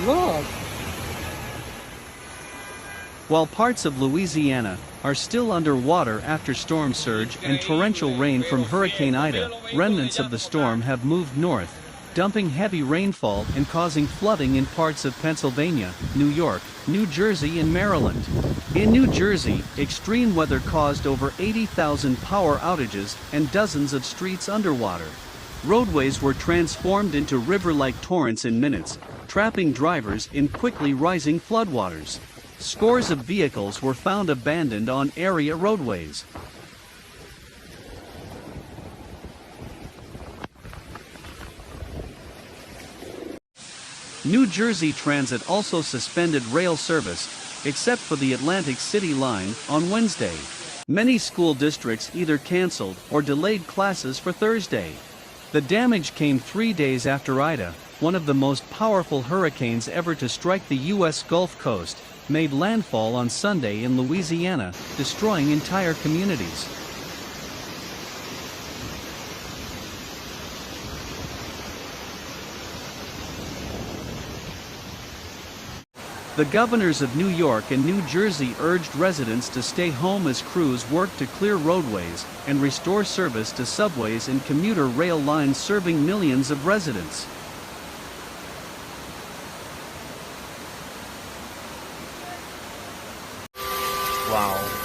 Look. While parts of Louisiana are still underwater after storm surge and torrential rain from Hurricane Ida, remnants of the storm have moved north, dumping heavy rainfall and causing flooding in parts of Pennsylvania, New York, New Jersey and Maryland. In New Jersey, extreme weather caused over 80,000 power outages and dozens of streets underwater. Roadways were transformed into river-like torrents in minutes, trapping drivers in quickly rising floodwaters. Scores of vehicles were found abandoned on area roadways. New Jersey Transit also suspended rail service, except for the Atlantic City line, on Wednesday. Many school districts either canceled or delayed classes for Thursday. The damage came 3 days after Ida, one of the most powerful hurricanes ever to strike the U.S. Gulf Coast, made landfall on Sunday in Louisiana, destroying entire communities. The governors of New York and New Jersey urged residents to stay home as crews worked to clear roadways and restore service to subways and commuter rail lines serving millions of residents. Wow.